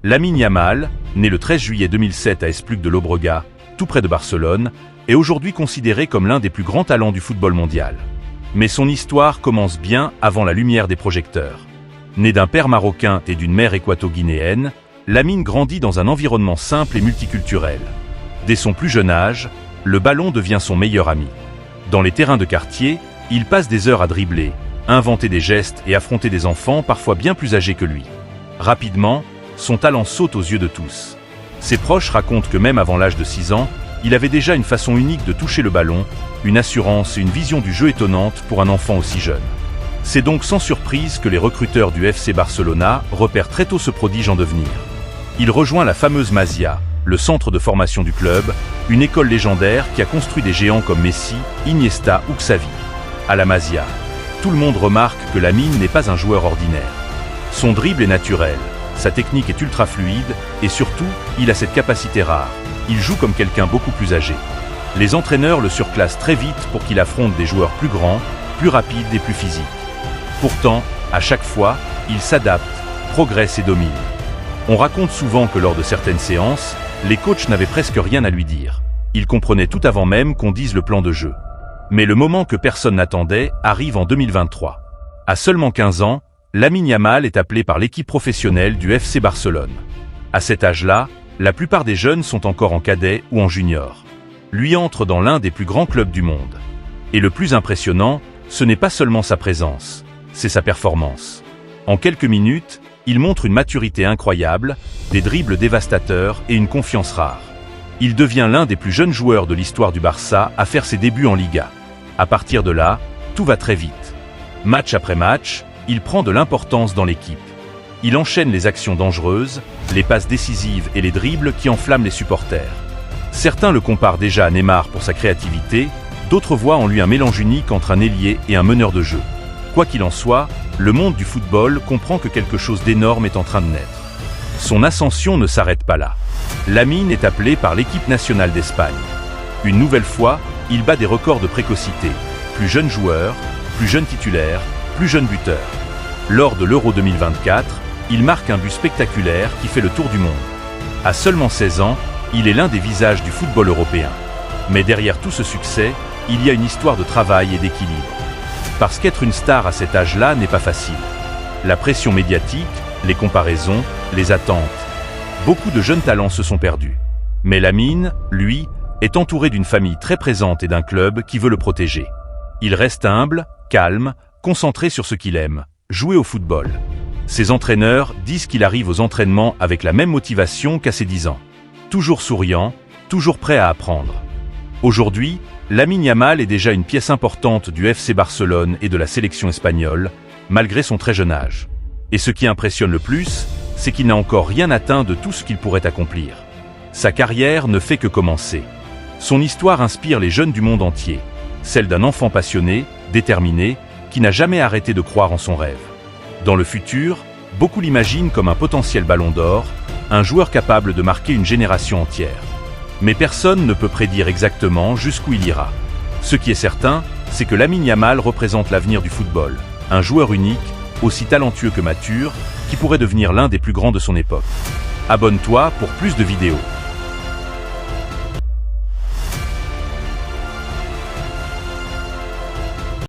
Lamine Yamal, né le 13 juillet 2007 à Espluc de Llobregat, tout près de Barcelone, est aujourd'hui considéré comme l'un des plus grands talents du football mondial. Mais son histoire commence bien avant la lumière des projecteurs. Né d'un père marocain et d'une mère équato-guinéenne, Lamine grandit dans un environnement simple et multiculturel. Dès son plus jeune âge, le ballon devient son meilleur ami. Dans les terrains de quartier, il passe des heures à dribbler, inventer des gestes et affronter des enfants parfois bien plus âgés que lui. Rapidement, son talent saute aux yeux de tous. Ses proches racontent que même avant l'âge de 6 ans, il avait déjà une façon unique de toucher le ballon, une assurance et une vision du jeu étonnante pour un enfant aussi jeune. C'est donc sans surprise que les recruteurs du FC Barcelona repèrent très tôt ce prodige en devenir. Il rejoint la fameuse Masia, le centre de formation du club, une école légendaire qui a construit des géants comme Messi, Iniesta ou Xavi. À la Masia, tout le monde remarque que Lamine n'est pas un joueur ordinaire. Son dribble est naturel, sa technique est ultra fluide et surtout, il a cette capacité rare. Il joue comme quelqu'un beaucoup plus âgé. Les entraîneurs le surclassent très vite pour qu'il affronte des joueurs plus grands, plus rapides et plus physiques. Pourtant, à chaque fois, il s'adapte, progresse et domine. On raconte souvent que lors de certaines séances, les coachs n'avaient presque rien à lui dire. Ils comprenaient tout avant même qu'on dise le plan de jeu. Mais le moment que personne n'attendait arrive en 2023. À seulement 15 ans, Lamine Yamal est appelé par l'équipe professionnelle du FC Barcelone. À cet âge-là, la plupart des jeunes sont encore en cadet ou en junior. Lui entre dans l'un des plus grands clubs du monde. Et le plus impressionnant, ce n'est pas seulement sa présence, c'est sa performance. En quelques minutes, il montre une maturité incroyable, des dribbles dévastateurs et une confiance rare. Il devient l'un des plus jeunes joueurs de l'histoire du Barça à faire ses débuts en Liga. À partir de là, tout va très vite. Match après match, il prend de l'importance dans l'équipe. Il enchaîne les actions dangereuses, les passes décisives et les dribbles qui enflamment les supporters. Certains le comparent déjà à Neymar pour sa créativité, d'autres voient en lui un mélange unique entre un ailier et un meneur de jeu. Quoi qu'il en soit, le monde du football comprend que quelque chose d'énorme est en train de naître. Son ascension ne s'arrête pas là. Lamine est appelé par l'équipe nationale d'Espagne. Une nouvelle fois, il bat des records de précocité. Plus jeune joueur, plus jeune titulaire, plus jeune buteur. Lors de l'Euro 2024, il marque un but spectaculaire qui fait le tour du monde. À seulement 16 ans, il est l'un des visages du football européen. Mais derrière tout ce succès, il y a une histoire de travail et d'équilibre. Parce qu'être une star à cet âge-là n'est pas facile. La pression médiatique, les comparaisons, les attentes. Beaucoup de jeunes talents se sont perdus. Mais Lamine, lui, est entouré d'une famille très présente et d'un club qui veut le protéger. Il reste humble, calme, concentré sur ce qu'il aime, jouer au football. Ses entraîneurs disent qu'il arrive aux entraînements avec la même motivation qu'à ses 10 ans. Toujours souriant, toujours prêt à apprendre. Aujourd'hui, Lamine Yamal est déjà une pièce importante du FC Barcelone et de la sélection espagnole, malgré son très jeune âge. Et ce qui impressionne le plus, c'est qu'il n'a encore rien atteint de tout ce qu'il pourrait accomplir. Sa carrière ne fait que commencer. Son histoire inspire les jeunes du monde entier, celle d'un enfant passionné, déterminé, qui n'a jamais arrêté de croire en son rêve. Dans le futur, beaucoup l'imaginent comme un potentiel ballon d'or, un joueur capable de marquer une génération entière. Mais personne ne peut prédire exactement jusqu'où il ira. Ce qui est certain, c'est que Lamine Yamal représente l'avenir du football, un joueur unique, aussi talentueux que mature, qui pourrait devenir l'un des plus grands de son époque. Abonne-toi pour plus de vidéos.